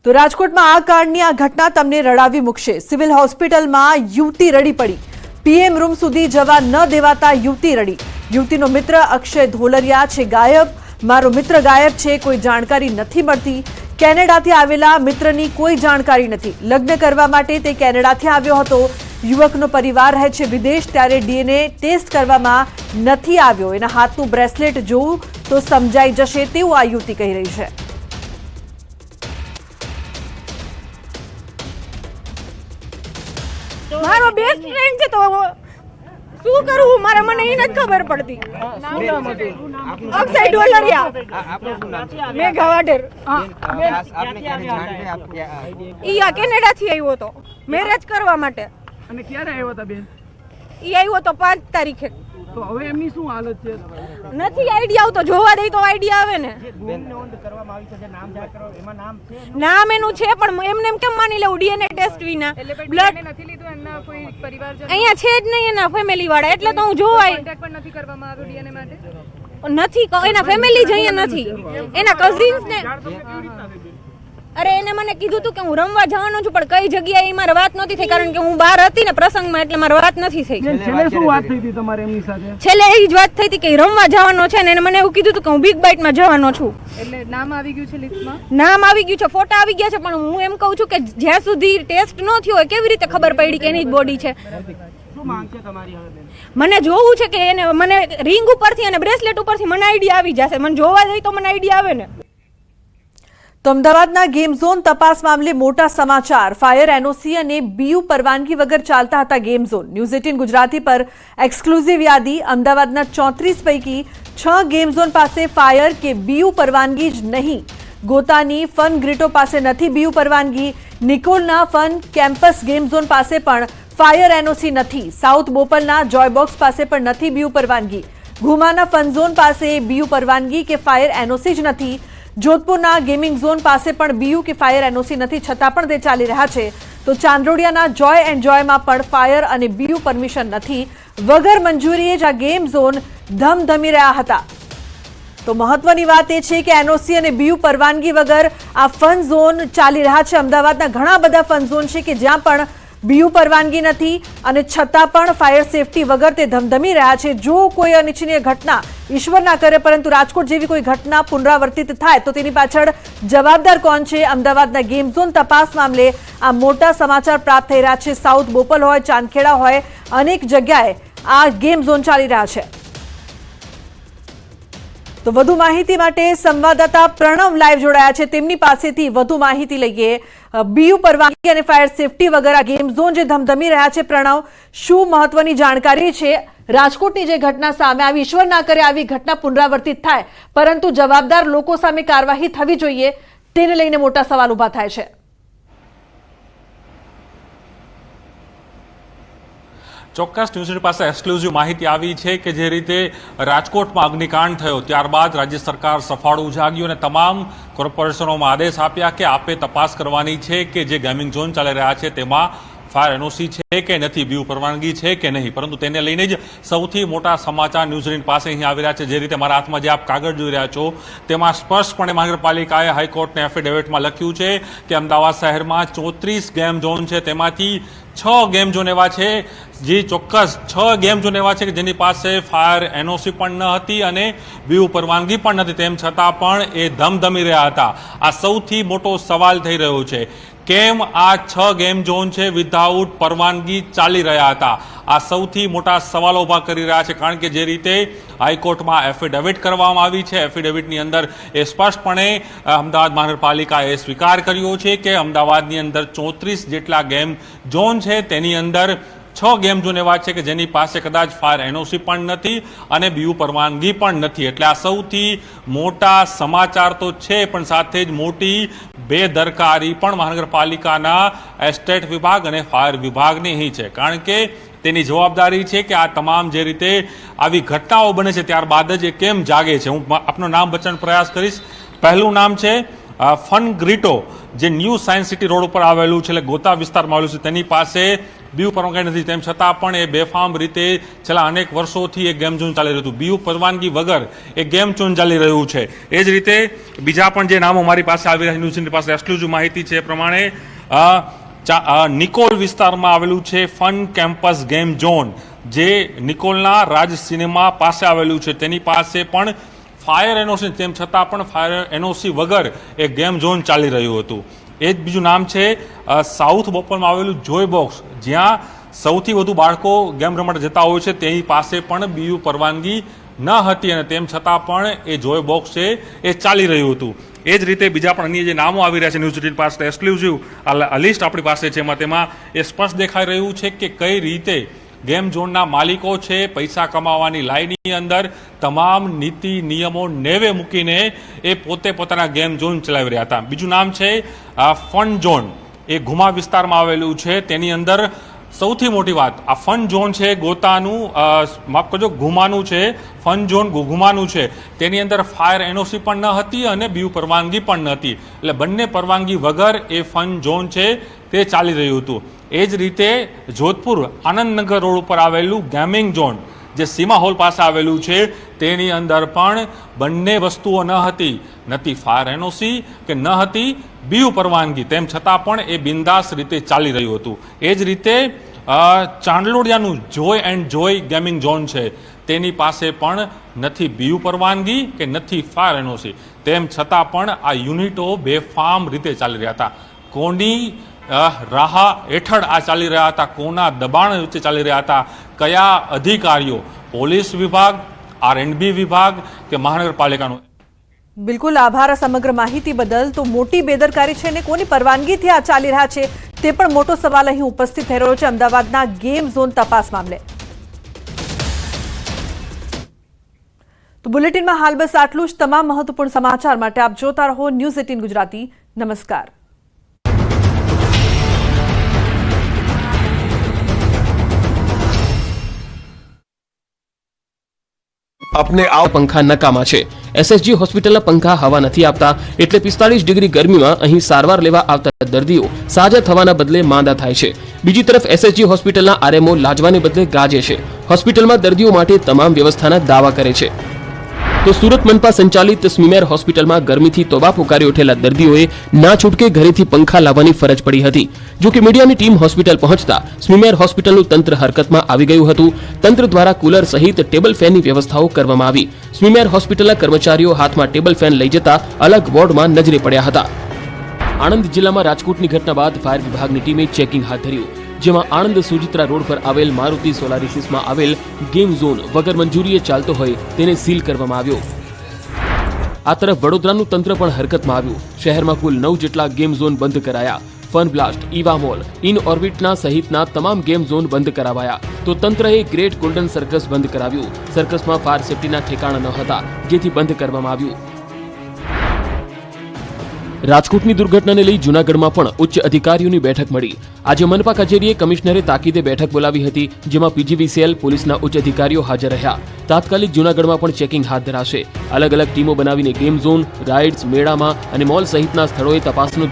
તો રાજકોટમાં આ કાંડની આ ઘટના તમને રડાવી મૂકશે। સિવિલ હોસ્પિટલમાં યુવતી રડી પડી। પીએમ રૂમ સુધી જવા ન દેવાતા યુવતી રડી। યુવતીનો મિત્ર અક્ષય ધોલરિયા છે ગાયબ। મારો મિત્ર ગાયબ છે, કોઈ જાણકારી નથી મળતી। કેનેડાથી આવેલા મિત્રની કોઈ જાણકારી નથી। લગ્ન કરવા માટે તે કેનેડાથી આવ્યો હતો। યુવકનો પરિવાર રહે છે વિદેશ, ત્યારે ડીએનએ ટેસ્ટ કરવામાં નથી આવ્યો। એના હાથનું બ્રેસલેટ જોવું તો સમજાઈ જશે તેવું આ યુવતી કહી રહી છે। મારો બેસ્ટ ફ્રેન્ડ છે તો શું કરું મારે મને એ નથી ખબર પડતી। અક્ષય ઢોલરિયા મેઘાવાડર ઈ આ કેનેડા થી આવ્યો હતો મેરેજ કરવા માટે। અને ક્યારે આવ્યો હતા બેન? ઈ આવ્યો તો 5 તારીખે। તો હવે એમની શું હાલત છે? નથી આઈડિયા આવતો, જોવા દઈ તો આઈડિયા આવે ને। નામ એનું છે પણ એમને એમ કેમ માની લેવું ડીએનએ ટેસ્ટ વિના? બ્લડ નથી લીધું એમના કોઈ પરિવારજન અહીંયા છે જ નહીં એના ફેમિલી વાળા, એટલે તો હું જોવાય કોન્ટેક્ટ પણ નથી કરવામાં આવ્યો ડીએનએ માટે। નથી, એના ફેમિલી જ અહીંયા નથી, એના કઝિન્સ ને। અરે એને મને કીધું તું કે હું રમવા જવાનો છું, પણ કઈ જગ્યાએ મારે વાત નથી થઈ, કારણ કે હું બહાર હતી ને પ્રસંગમાં, એટલે મારે વાત નથી થઈ। છેલ્લે શું વાત થઈ હતી તમારે એમની સાથે? છેલ્લે એ જ વાત થઈ હતી કે રમવા જવાનો છે ને એને મને એવું કીધું હતું કે હું બિગ બાઇટમાં જવાનો છું। એટલે નામ આવી ગયું છે લિસ્ટમાં? નામ આવી ગયું છે, ફોટા આવી ગયા છે, પણ હું એમ કહું છું કે જ્યાં સુધી ટેસ્ટ ન થયો હોય કેવી રીતે ખબર પડી કે એની જ બોડી છે? શું માંગ છે તમારી હવે બેન? મને જોવું છે કે એને મને રિંગ ઉપરથી અને બ્રેસલેટ ઉપરથી મને આઈડિયા આવી જશે। મને જોવા જઈ તો મને આઈડિયા આવે ને। તો અમદાવાદના ગેમ ઝોન તપાસ મામલે મોટા સમાચાર। ફાયર એનઓસી અને બીયુ પરવાનગી વગર ચાલતા હતા ગેમ ઝોન। ન્યૂઝ 18 ગુજરાતી પર એક્સક્લુઝિવ યાદી। અમદાવાદના 34 પૈકી 6 ગેમ ઝોન પાસે ફાયર કે બીયુ પરવાનગી જ નહીં। ગોતાની ફન ગ્રીટો પાસે નથી બીયુ પરવાનગી। નિકોલના ફન કેમ્પસ ગેમ ઝોન પાસે પણ ફાયર એનઓસી નથી। સાઉથ બોપલના જોયબોક્સ પાસે પણ નથી બીયુ પરવાનગી। ઘુમાના ફન ઝોન પાસે બીયુ પરવાનગી કે ફાયર એનઓસી જ નથી। જોધપુરના ગેમિંગ ઝોન પાસે પણ બીયુ કે ફાયર એનઓસી નથી, છતાં પણ તે ચાલી રહ્યા છે। તો ચાંદરોડિયાના જોય એન્ડ જોયમાં પણ ફાયર અને બીયુ પરમિશન નથી। વગર મંજૂરીએ જ આ ગેમ ઝોન ધમધમી રહ્યા હતા। તો મહત્વની વાત એ છે કે એનઓસી અને બીયુ પરવાનગી વગર આ ફન ઝોન ચાલી રહ્યા છે। અમદાવાદના ઘણા બધા ફન ઝોન છે કે જ્યાં પણ બીયુ પરવાનગી નથી અને છતાં પણ ફાયર સેફટી વગર તે ધમધમી રહ્યા છે। જો કોઈ અનિચ્છનીય ઘટના, ઈશ્વર ના કરે પરંતુ રાજકોટ જેવી કોઈ ઘટના પુનરાવર્તિત થાય તો તેની પાછળ જવાબદાર કોણ છે? અમદાવાદના ગેમ ઝોન તપાસ મામલે આ મોટા સમાચાર પ્રાપ્ત થઈ રહ્યા છે। સાઉથ બોપલ હોય, ચાંદખેડા હોય, અનેક જગ્યાએ આ ગેમ ઝોન ચાલી રહ્યા છે। તો વધુ માહિતી માટે સંવાદદાતા પ્રણવ લાઈવ જોડાયા છે, તેમની પાસેથી વધુ માહિતી લઈએ। બીયુ પરવાનગી અને ફાયર સેફટી વગર આ ગેમ ઝોન જે ધમધમી રહ્યા છે, પ્રણવ, શું મહત્વની જાણકારી છે? રાજકોટની જે ઘટના સામે આવી, ઈશ્વર ના કરે આવી ઘટના પુનરાવર્તિત થાય, પરંતુ જવાબદાર લોકો સામે કાર્યવાહી થવી જોઈએ, તેને લઈને મોટા સવાલ ઉભા થાય છે। ચોક્કસ ન્યૂઝ પાસે એક્સક્લુઝિવ માહિતી આવી છે કે જે રીતે રાજકોટમાં અગ્નિકાંડ થયો ત્યારબાદ રાજ્ય સરકાર સફાળું જાગ્યું અને તમામ કોર્પોરેશનોમાં આદેશ આપ્યા કે આપે તપાસ કરવાની છે કે જે ગેમિંગ ઝોન ચાલી રહ્યા છે તેમાં ફાયર એનઓસી છે કે નથી, બીયુ પરવાનગી છે કે નહીં। પરંતુ તેને લઈને જ સૌથી મોટા સમાચાર ન્યૂઝ 18 પાસે અહીં આવી રહ્યા છે। જે રીતે મારા હાથમાં જે આપ કાગળ જોઈ રહ્યા છો તેમાં સ્પષ્ટપણે મહાનગરપાલિકાએ હાઈકોર્ટને એફિડેવિટમાં લખ્યું છે કે અમદાવાદ શહેરમાં 34 ગેમ ઝોન છે, તેમાંથી 6 ગેમ ઝોન એવા છે, જે ચોક્કસ 6 ગેમ ઝોન એવા છે કે જેની પાસે ફાયર એનઓસી પણ ન હતી અને બીયુ પરવાનગી પણ નથી, તેમ છતાં પણ એ ધમધમી રહ્યા હતા। આ સૌથી મોટો સવાલ થઈ રહ્યો છે, કેમ આ 6 ગેમ ઝોન છે વિધાઉટ પરવાનગી ચાલી રહ્યા હતા? આ સૌથી મોટા સવાલો ઉભા કરી રહ્યા છે, કારણ કે જે રીતે હાઈકોર્ટમાં એફિડેવિટ કરવામાં આવી છે, એફિડેવિટની અંદર એ સ્પષ્ટપણે અમદાવાદ મહાનગરપાલિકાએ સ્વીકાર કર્યો છે કે અમદાવાદની અંદર 34 જેટલા ગેમ ઝોન છે, તેની અંદર 6 ગેમ ઝોન એવા છે કે જેની પાસે કદાચ ફાયર એનઓસી પણ નથી અને બીયુ પરવાનગી પણ નથી। એટલે આ સૌથી મોટા સમાચાર તો છે, પણ સાથે જ મોટી બેદરકારી પણ મહાનગરપાલિકાના એસ્ટેટ વિભાગ અને ફાયર વિભાગની અહીં છે, કારણ કે તેની જવાબદારી છે કે આ તમામ જે રીતે આવી ઘટનાઓ બને છે ત્યારબાદ જ એ કેમ જાગે છે। હું આપનું નામ બચવાનો પ્રયાસ કરીશ। પહેલું નામ છે ફન ગ્રીટો, જે ન્યૂ સાયન્સ સિટી રોડ ઉપર આવેલું છે, એટલે ગોતા વિસ્તારમાં આવેલું છે, તેની પાસે બીયુ પરવાનગી નથી, તેમ છતાં પણ એ બેફામ રીતે છેલ્લા અનેક વર્ષોથી એ ગેમ ઝોન ચાલી રહ્યું હતું. બીયુ પરવાનગી વગર એ ગેમ ઝોન ચાલી રહ્યું છે. એ જ રીતે બીજા પણ જે નામો મારી પાસે આવી રહ્યા છે, ન્યૂઝની પાસે એક્સક્લુઝિવ માહિતી છે એ પ્રમાણે નિકોલ વિસ્તારમાં આવેલું છે ફન કેમ્પસ ગેમ ઝોન, જે નિકોલના રાજ સિનેમા પાસે આવેલું છે. તેની પાસે પણ ફાયર એનઓસી, તેમ છતાં પણ ફાયર એનઓસી વગર એ ગેમ ઝોન ચાલી રહ્યું હતું. એ જ બીજું નામ છે સાઉથ બોપલમાં આવેલું જોય બોક્સ, જ્યાં સૌથી વધુ બાળકો ગેમ રમવા જતા હોય છે. તેની પાસે પણ બીયુ પરવાનગી ન હતી અને તેમ છતાં પણ એ જોય બોક્સ છે એ ચાલી રહ્યું હતું. એ જ રીતે બીજા પણ અન્ય જે નામો આવી રહ્યા છે ન્યૂઝ 18 પાસે એક્સક્લુઝિવ લિસ્ટ આપણી પાસે છે, તેમાં એ સ્પષ્ટ દેખાઈ રહ્યું છે કે કઈ રીતે ગેમ ઝોનના માલિકો છે પૈસા કમાવાની લાઈનની અંદર તમામ નીતિ નિયમો નેવે મૂકીને એ પોતે પોતાના ગેમ ઝોન ચલાવી રહ્યા હતા. બીજું નામ છે ફન ઝોન, એ ઘુમા વિસ્તારમાં આવેલું છે. તેની અંદર સૌથી મોટી વાત, આ ફન ઝોન છે ગોતાનું, માફ કરજો ઘુમાનું છે, ફન ઝોન ઘુમાનું છે. તેની અંદર ફાયર એનઓસી પણ ન હતી અને બીયુ પરવાનગી પણ ન હતી. એટલે બંને પરવાનગી વગર એ ફન ઝોન છે તે ચાલી રહ્યું હતું. એ જ રીતે જોધપુર આનંદનગર રોડ ઉપર આવેલું ગેમિંગ ઝોન, જે સીમા હોલ પાસે આવેલું છે, તેની અંદર પણ બંને વસ્તુઓ ન હતી, નથી ફાયર એનઓસી કે ન હતી બીયુ પરવાનગી, તેમ છતાં પણ એ બિંદાસ રીતે ચાલી રહ્યું હતું. એ જ રીતે ચાંદલોડિયાનું જોય એન્ડ જોય ગેમિંગ ઝોન છે, તેની પાસે પણ નથી બીયુ પરવાનગી કે નથી ફાયર એનઓસી, તેમ છતાં પણ આ યુનિટો બેફામ રીતે ચાલી રહ્યા હતા. કોની રાહ હેઠળ આ ચાલી રહ્યા હતા, કોના દબાણ વચ્ચે ચાલી રહ્યા હતા, કયા અધિકારીઓ, પોલીસ વિભાગ, R&B વિભાગ કે મહાનગરપાલિકાનું? બિલકુલ આભાર સમગ્ર માહિતી બદલ. તો મોટી બેદરકારી છે અને કોની પરવાનગીથી આ ચાલી રહ્યા છે તે પણ મોટો સવાલ અહીં ઉપસ્થિત થઈ રહ્યો છે અમદાવાદના ગેમ ઝોન તપાસ મામલે. તો બુલેટિનમાં હાલ બસ આટલું જ. તમામ મહત્વપૂર્ણ સમાચાર માટે આપ જોતા રહો ન્યૂઝ 18 ગુજરાતી. નમસ્કાર. अपने आओ पंखा नकामा છે. એસએસજી હોસ્પિટલના પંખા હવા નથી આપતા, એટલે 45 ડિગ્રી ગરમીમાં અહીં સારવાર લેવા આવતા દર્દીઓ સાજા થવાના બદલે માંદા થાય છે. બીજી તરફ એસએસજી હોસ્પિટલના આરએમઓ લાજવાને બદલે ગાજે છે. હોસ્પિટલમાં દર્દીઓ માટે તમામ વ્યવસ્થાના દાવા કરે છે. તો સુરત મનપા સંચાલિત સ્મીમેર હોસ્પિટલમાં ગરમીથી તોબા પુકારી ઉઠેલા દર્દીઓએ ના છૂટકે ઘરેથી પંખા લાવવાની ફરજ પડી હતી. જો કે મીડિયાની ટીમ હોસ્પિટલ પહોંચતા સ્મીમેર હોસ્પિટલનું તંત્ર હરકતમાં આવી ગયું હતું. તંત્ર દ્વારા કુલર સહિત ટેબલ ફેનની વ્યવસ્થાઓ કરવામાં આવી. સ્મીમેર હોસ્પિટલના કર્મચારીઓ હાથમાં ટેબલ ફેન લઈ જતા અલગ વોર્ડમાં નજરે પડ્યા હતા. આણંદ જિલ્લામાં રાજકોટની ઘટના બાદ ફાયર વિભાગની ટીમે ચેકિંગ હાથ ધર્યું, જેમાં આણંદ સુજિત્રા રોડ પર આવેલ મારુતિ સોલારિસિસમાં આવેલ ગેમ ઝોન વગર મંજૂરીએ ચાલતો હોય તેને સીલ કરવામાં આવ્યો. આ તરફ વડોદરાનું તંત્ર પણ હરકતમાં આવ્યું. શહેરમાં કુલ 9 જેટલા ગેમ ઝોન બંધ કરાયા. ફન બ્લાસ્ટ, ઈવા મોલ, ઇન ઓર્બિટના સહિતના તમામ ગેમ ઝોન બંધ કરાવાયા. તો તંત્રએ ગ્રેટ ગોલ્ડન સર્કસ બંધ કરાવ્યું. સર્કસમાં ફાયર સેફટીના ઠેકાણા ન હતા, જેથી બંધ કરવામાં આવ્યું. રાજકોટની દુર્ઘટનાને લઈ જૂનાગઢમાં પણ ઉચ્ચ અધિકારીઓની બેઠક મળી. આજે મનપા કચેરીએ કમિશનરે તાકીદે બેઠક બોલાવી હતી, જેમાં પીજીવીસીએલ પોલીસના ઉચ્ચ અધિકારીઓ હાજર રહ્યા. તાત્કાલિક જૂનાગઢમાં પણ ચેકિંગ હાથ ધરાશે. અલગ અલગ ટીમો બનાવીને ગેમ ઝોન, રાઇડ્સ, મેળામાં અને મોલ સહિતના સ્થળોએ તપાસનો